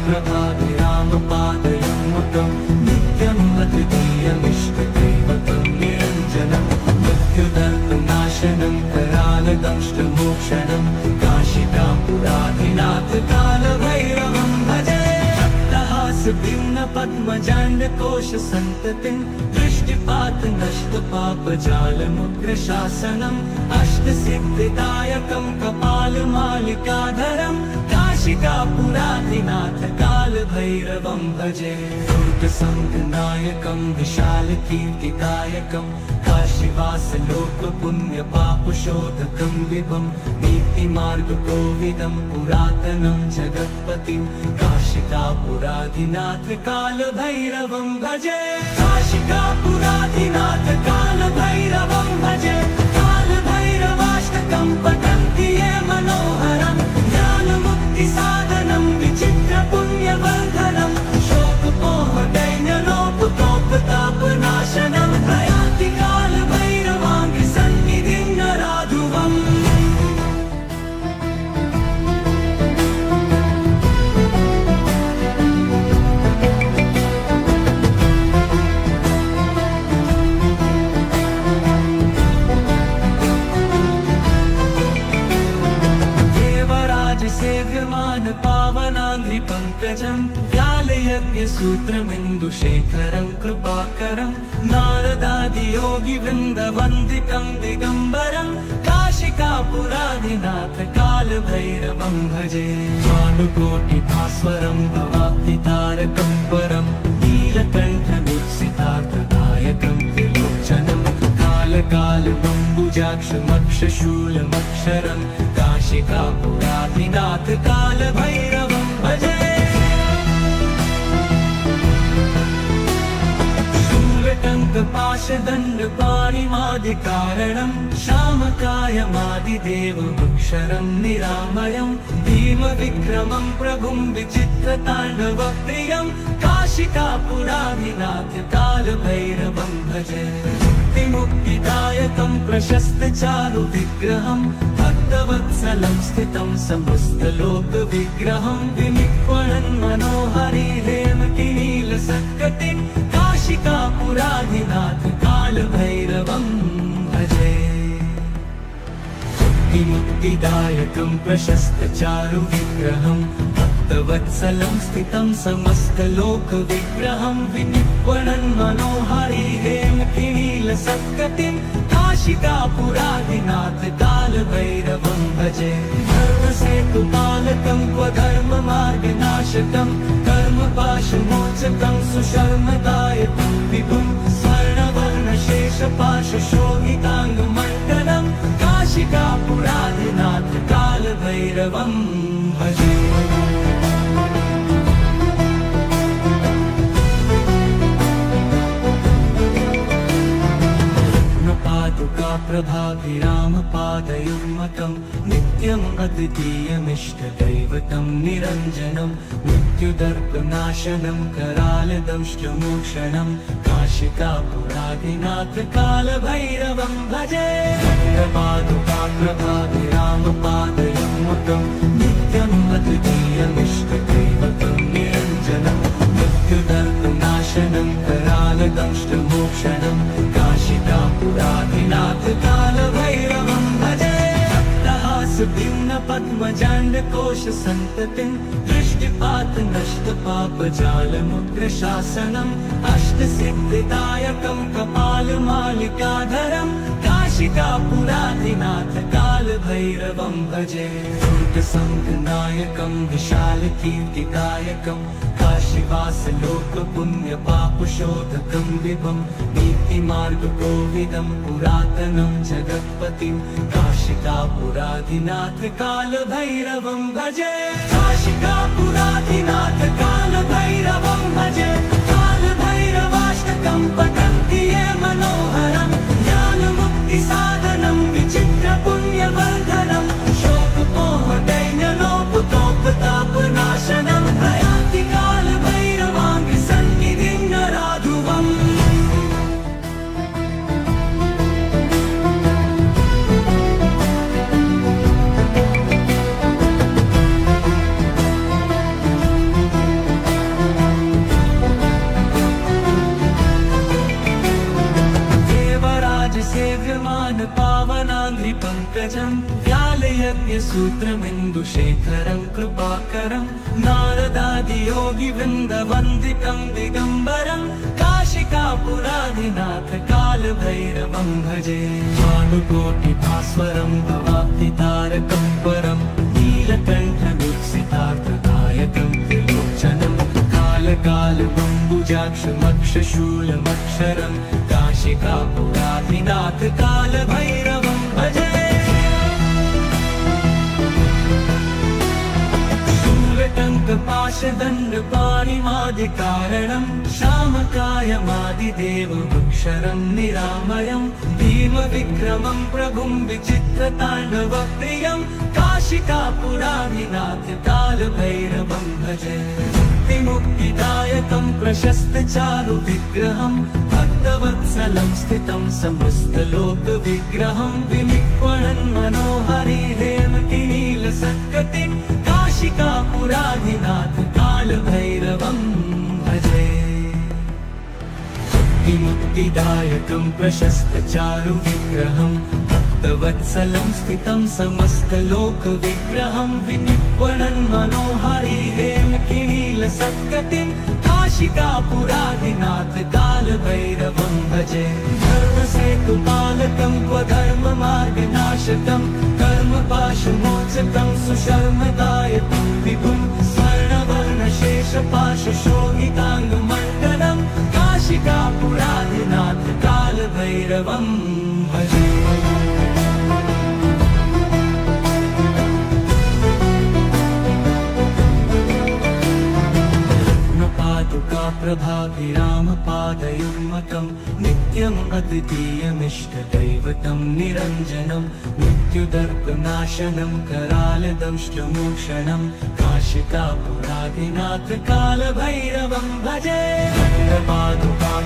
प्रभाभिरामपादयुग्मकं नित्यम् अद्वितीयमिष्टदैवतं निरञ्जनं मृत्युदर्पनाशनं करालदंष्टमोक्षणं काशिकापुराधिनाथ कालभैरवं भजे भिन्नपद्मजाण्डकोशसन्ततिं दृष्टिपात नष्टपापजालमुग्रशासनम् अष्टसिद्धिदायकं कपालमालिकाधरं काशिकापुराधिनाथ कालभैरवं भजे दुर्गसङ्घनायकं विशालकीर्तिदायकं काशीवासलोकपुण्यपापशोधकं विभं नीतिमार्गकोविदं पुरातनं जगत्पतिं काशिकापुराधिनाथ कालभैरवं भजे काशिकापुराधिनाथ कालभैरवं भजे कालभैरवाष्टकं पठन्ति ये मनोहरं ज्ञानमुक्तिसाधनं विचित्रपुण्यवर्धनं शोकपोहदैन्यलोपतोपतापनाशनं प्रयान्ति कालभैरवाङ्घ्रिसन्निधिं नराधुवम् सेव्यमान पावनाङ्घ्रिपङ्कजं व्यालयज्ञसूत्रमिन्दुशेखरं कृपाकरं नारदादियोगिवृन्दवन्दितं दिगम्बरं काशिकापुरादिनाथ कालभैरवं भजे भानुकोटिभास्वरं भवाब्धितारकं परं नीलकण्ठमीप्सितार्थदायकं त्रिलोचनं कालकालबम्बुजाक्षमक्षशूलमक्षरं काशिकापुरादिनाथ कालभैरवं भजे शूलटङ्कपाशदण्डपाणिमादिकारणं श्यामकायमादिदेवमक्षरं निरामयं भीमविक्रमं प्रभुं विचित्रताण्डवप्रियं काशिकापुरादिनाथ कालभैरवं भजे मुक्तिदायकं प्रशस्तचारुविग्रहं भक्तवत्सलं स्थितं समस्तलोकविग्रहं विनिक्वणन् मनोहरि हेमकिनीलसत्कटिं काशिकापुरादिनाथ कालभैरवं भजे मुक्तिदायकं प्रशस्तचारुविग्रहं भक्तवत्सलं स्थितं समस्तलोकविग्रहं विनिक्वणन् मनोहरि हेमकिनीलसत्कटिं काशिकापुरादिनाथ कालभैरवं भजे धर्मसेतुपालकं क्वधर्ममार्गनाशकं कर्मपाशमोचकं सुशर्मदायकं विभुं स्वर्णवर्णशेषपाशशोभिताङ्गमण्डलं काशिकापुरादिनाथ कालभैरवं भजे प्रभाभिरामपादयुग्मकं नित्यम् अद्वितीयमिष्टदैवतं निरञ्जनं मृत्युदर्पनाशनं करालदंष्टमोक्षणं काशिकापुरादिनाथ कालभैरवं भजे प्रभाभिरामपादयुग्मकं नित्यम् अद्वितीयमिष्टदैवतं निरञ्जनं मृत्युदर्पनाशनं करालदंष्टमोक्षणं काशिकापुरादिनाथ कालभैरवं भजे भिन्नपद्मजाण्डकोशसन्ततिं दृष्टिपातनष्टपापजालमुग्रशासनम् अष्टसिद्धिदायकं कपालमालिकाधरं काशिकापुरादिनाथ कालभैरवं भजे दुर्गसङ्घनायकं विशालकीर्तिदायकं काशीवासलोकपुण्यपापशोधकं विभं नीतिमार्गकोविदं पुरातनं जगत्पतिं काशिकापुरादिनाथ कालभैरवं भजे काशिकापुरादिनाथ कालभैरवं भजे कालभैरवाष्टकं पठन्ति ये मनोहरं ज्ञानमुक्तिसाधनं विचित्रपुण्यवर्धनं शोकमोहदैन्यलोपतोपतापनाशनं प्रयान्ति कालभैरवाङ्घ्रिसन्निधिं नराधुवम् सेव्यमान पावनाङ्घ्रिपङ्कजं व्यालयज्ञसूत्रमिन्दुशेखरं कृपाकरं नारदादियोगिवृन्दवन्दितं दिगम्बरं काशिकापुरादिनाथ कालभैरवं भजे भानुकोटिभास्वरं भवाब्धितारकं परं नीलकण्ठमीप्सितार्थदायकं त्रिलोचनं कालकालबम्बुजाक्षमक्षशूलमक्षरं काशिकापुरादिनाथ कालभैरवं भजे शूलटङ्कपाशदण्डपाणिमादिकारणं श्यामकायमादिदेवमक्षरं निरामयं भीमविक्रमं प्रभुं विचित्रताण्डवप्रियं काशिकापुरादिनाथ कालभैरवं भजे मुक्तिदायकं प्रशस्तचारुविग्रहं भक्तवत्सलं स्थितं समस्तलोकविग्रहं विनिक्वणन् मनोहरि हेमकिनीलसत्कटिं काशिकापुरादिनाथ कालभैरवं भजे मुक्तिदायकं प्रशस्तचारुविग्रहं भक्तवत्सलं स्थितं समस्तलोकविग्रहं विनिर्वणन् मनोहारी हेमकिनीलसद्गतिं काशिकापुराधिनाथ कालभैरवं भजे। धर्मसेतुपालकं स्वधर्ममार्गनाशकं कर्मपाशमोचकं सुशर्मदायकं विभुं स्वर्णवर्णशेषपाशशोभिताङ्गमण्डलं काशिकापुराधिनाथ कालभैरवं भजे। प्रभाभिरामपादयुग्मकं नित्यम् अद्वितीयमिष्टदैवतं निरञ्जनं मृत्युदर्पनाशनं करालदंष्टमोक्षणं काशिकापुराधिनाथ कालभैरवं भजे।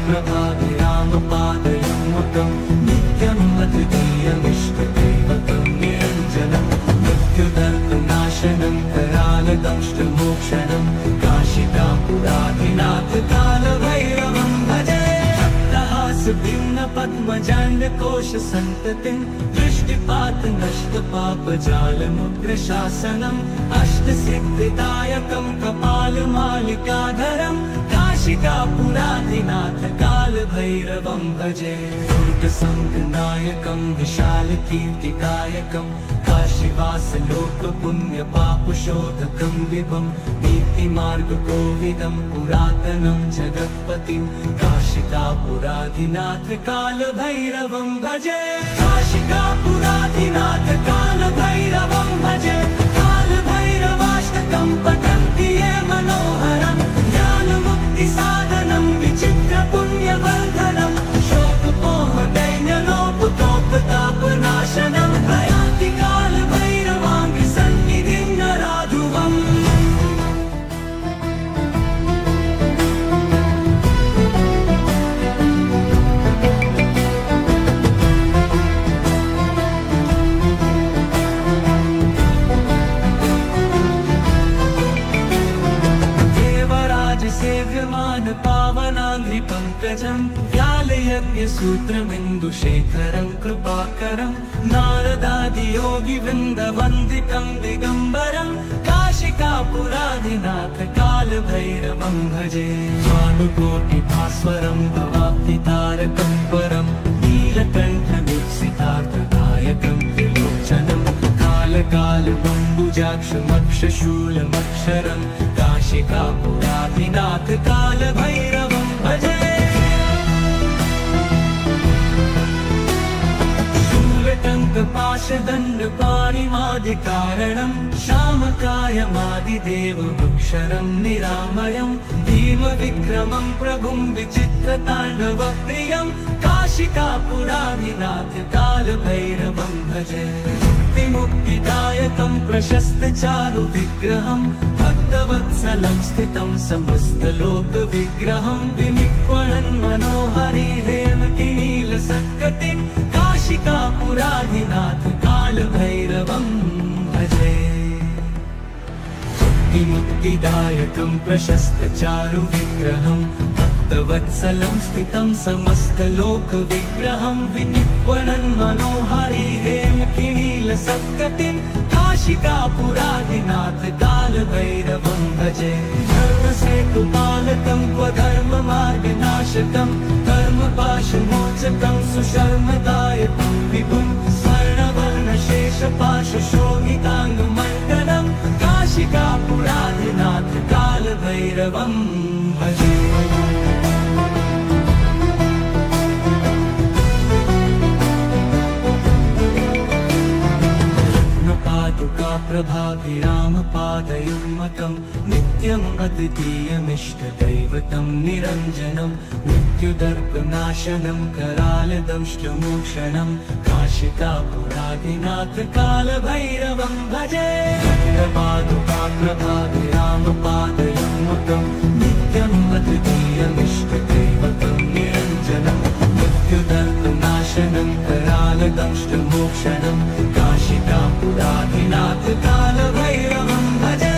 प्रभाभिरामपादयुग्मकं नित्यम् अद्वितीयमिष्टदैवतं निरञ्जनं मृत्युदर्पनाशनं करालदंष्टमोक्षणं काशिकापुराधिनाथ कालभैरवं भजे। भिन्न पद्मजाण्डकोश सन्ततिं दृष्टिपात नष्ट पापजालमुग्रशासनम् अष्टसिद्धिदायकं कपालमालिकाधरं काशिकापुराधिनाथ कालभैरवं भजे। दुर्गसङ्गनायकं विशालकीर्तिकायकं काशीवासलोकपुण्यपापशोधकं विभं नीतिमार्गकोविदं पुरातनं जगत्पतिं काशिकापुराधिनाथ कालभैरवं भजे। काशिकापुराधिनाथ कालभैरवं भजे। कालभैरवाष्टकं पठन्ति ये मनोहरं ज्ञानमुक्तिसाधनं विचित्रपुण्यवर्धनं शोकपोहदैन्यलोपतोपतापनाशनं प्रयान्ति कालभैरवाङ्घ्रिसन्निधिं नराधुवम्। सेव्यमान पावनाङ्घ्रिपङ्कजं व्यालयज्ञसूत्रमिन्दुशेखरं कृपाकरं नारदादियोगिवृन्दवन्दितं दिगम्बरं काशिकापुराधिनाथ कालभैरवं भजे। भानुकोटिभास्वरं भवाब्धितारकं परं नीलकण्ठमीप्सितार्थदायकं त्रिलोचनं कालकालबम्बुजाक्षमक्षशूलमक्षरं काशिकापुराधिनाथ कालभैरवं भजे। शूलटङ्कपाशदण्डपाणिमादिकारणं श्यामकायमादिदेवमक्षरं निरामयं भीमविक्रमं प्रभुं विचित्रताण्डवप्रियं काशिकापुराधिनाथ कालभैरवं भजे। मुक्तिदायकं प्रशस्तचारुविग्रहं भक्तवत्सलं स्थितं समस्तलोकविग्रहं विनिर्वणन् मनोहारी हेमकिनीलसद्गतिं काशिकापुराधिनाथ कालभैरवं भजे। मुक्तिदायकं प्रशस्तचारुविग्रहं भक्तवत्सलं स्थितं समस्तलोकविग्रहं विनिर्वणन् मनोहारी हेमकिनीलसद्गतिं काशिकापुराधिनाथ कालभैरवं भजे। धर्मसेतुपालकं स्वधर्ममार्गनाशकं कर्मपाशमोचकं सुशर्मदायकं विभुं स्वर्णवर्णशेषपाशशोभिताङ्गमण्डलं काशिकापुराधिनाथ कालभैरवं भजे। प्रभाभिरामपादयुग्मकं नित्यम् अद्वितीयमिष्टदैवतं निरञ्जनं मृत्युदर्पनाशनं करालदंष्टमोक्षणं काशिकापुराधिनाथ कालभैरवं भजे। प्रभाभिरामपादयुग्मकं नित्यम् अद्वितीयमिष्टदैवतं निरञ्जनं मृत्युदर्पनाशनं करालदंष्टमोक्षणं काशिकापुराधिनाथ कालभैरवं भजे।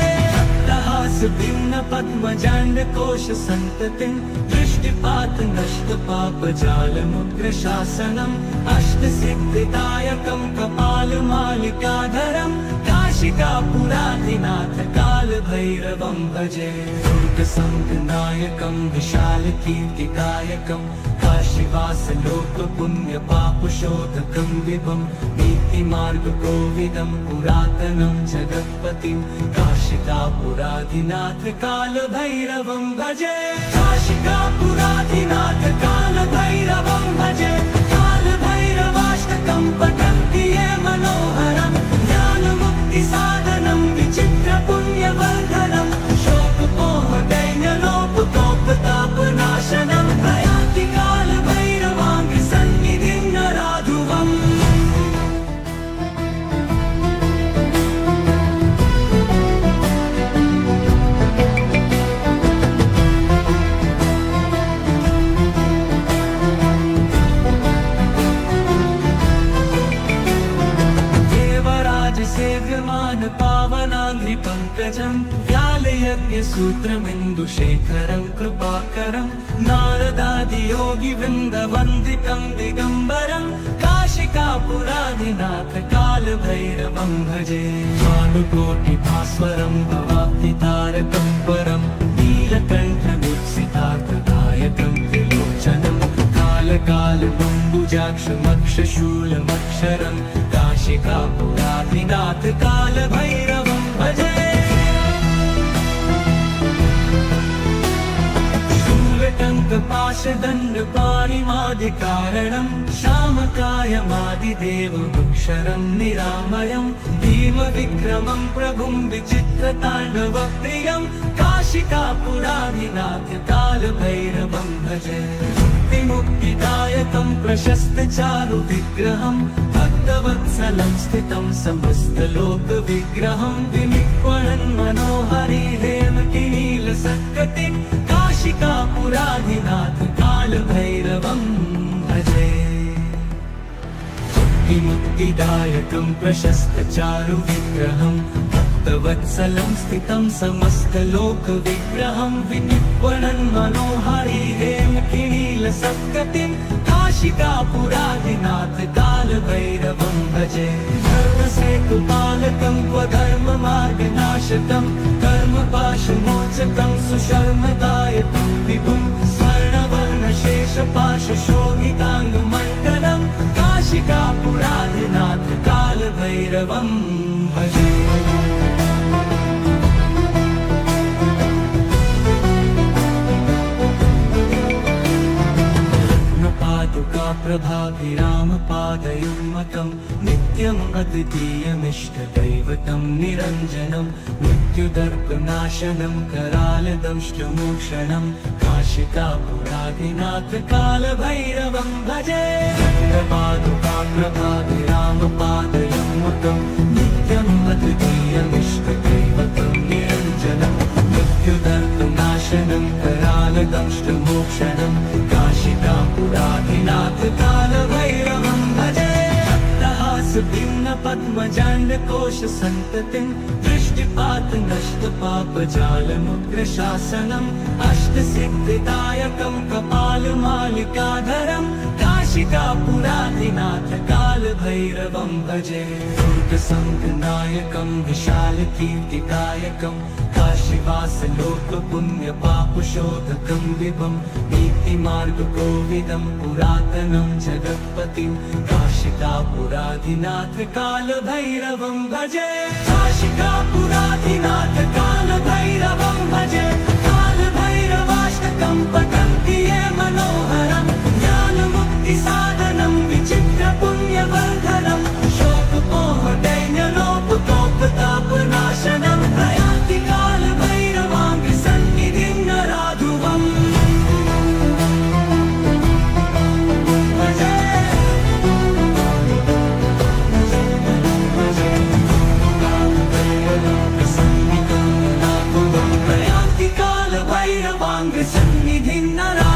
भिन्न पद्मजाण्डकोश सन्ततिं दृष्टिपात नष्ट पापजालमुग्रशासनम् अष्टसिद्धिदायकं कपालमालिकाधरं काशिकापुराधिनाथ कालभैरवं भजे दुर्गसङ्गनायकं विशालकीर्तिदायकं काशीवासलोकपुण्यपापशोधकं विभं नीतिमार्गकोविदं पुरातनं जगत्पतिं काशिकापुराधिनाथ कालभैरवं भजे काशिकापुराधिनाथ कालभैरवं भजे कालभैरवाष्टकं पठन्ति ये मनोहरं ज्ञानमुक्तिसाधनं विचित्रपुण्यवर्धनं शोकमोहदैन्यलोपकोपतापनाशनं प्रयान्ति कालभैरवाङ्घ्रिसन्निधिं नराधुवम् सेव्यमान पावनाङ्घ्रिपङ्कजं व्यालयज्ञसूत्रमिन्दुशेखरं कृपाकरं नारदादियोगिवृन्दवन्दितं दिगम्बरं काशिकापुराधिनाथ कालभैरवं भजे भानुकोटिभास्वरं भवाब्धितारकं परं नीलकण्ठमीप्सितार्थदायकं त्रिलोचनं कालकालबम्बुजाक्षमक्षशूलमक्षरं काशिकापुराधिनाथ कालभैरवं भजे शूलटङ्कपाशदण्डपाणिमादिकारणं श्यामकायमादिदेवमक्षरं निरामयं भीमविक्रमं प्रभुं विचित्रताण्डवप्रियं काशिकापुराधिनाथ कालभैरवं भजे मुक्तिदायकं प्रशस्तचारुविग्रहं भक्तवत्सलं स्थितं समस्तलोकविग्रहं विनिक्वणन् मनोहरि हेमकिनीलसत्कटिं काशिकापुराधिनाथ कालभैरवं भजे मुक्तिदायकं प्रशस्तचारुविग्रहं भक्तवत्सलं स्थितं समस्तलोकविग्रहं विनिक्वणन् मनोहरि हेमकिनीलसत्कटिं काशिकापुराधिनाथ कालभैरवं भजे धर्मसेतुपालकं स्वधर्ममार्गनाशकं कर्मपाशमोचकं सुशर्मदायकं विभुं स्वर्णवर्णशेषपाशशोभिताङ्गमण्डलं काशिकापुराधिनाथ कालभैरवं भजे प्रभाभिरामपादयुग्मकं नित्यम् अद्वितीयमिष्टदैवतं निरञ्जनं मृत्युदर्पनाशनं करालदंष्टमोक्षणं काशिकापुराधिनाथ कालभैरवं भजे प्रभाभिरामपादयुग्मकं नित्यम् अद्वितीयमिष्टदैवतं निरञ्जनं मृत्युदर्पनाशनं करालदंष्टमोक्षणं काशिकापुराधिनाथ कालभैरवं भजे पद्मजाण्डकोश सन्ततिं दृष्टिपात नष्ट पापजालमुग्रशासनम् अष्टसिद्धिदायकं कपालमालिकाधरं काशिकापुराधिनाथ कालभैरवं भजे दुर्गसङ्गनायकं विशालकीर्तिदायकं काशीवासलोकपुण्यपापशोधकं विभं नीतिमार्गकोविदं पुरातनं जगत्पतिं काशिकापुराधिनाथ कालभैरवं भजे काशिकापुराधिनाथ कालभैरवं भजे कालभैरवाष्टकं पठन्ति ये मनोहरं ज्ञानमुक्तिसाधनं विचित्रपुण्यवर्धनं शोकमोहदैन्यलोपकोपतापनाशनं प्रयान्ति कालभैरवाङ्घ्रिसन्निधिं नराधुवम् प्रयान्ति कालभैरवाङ्घ्रिसन्निधिं नराधुवम्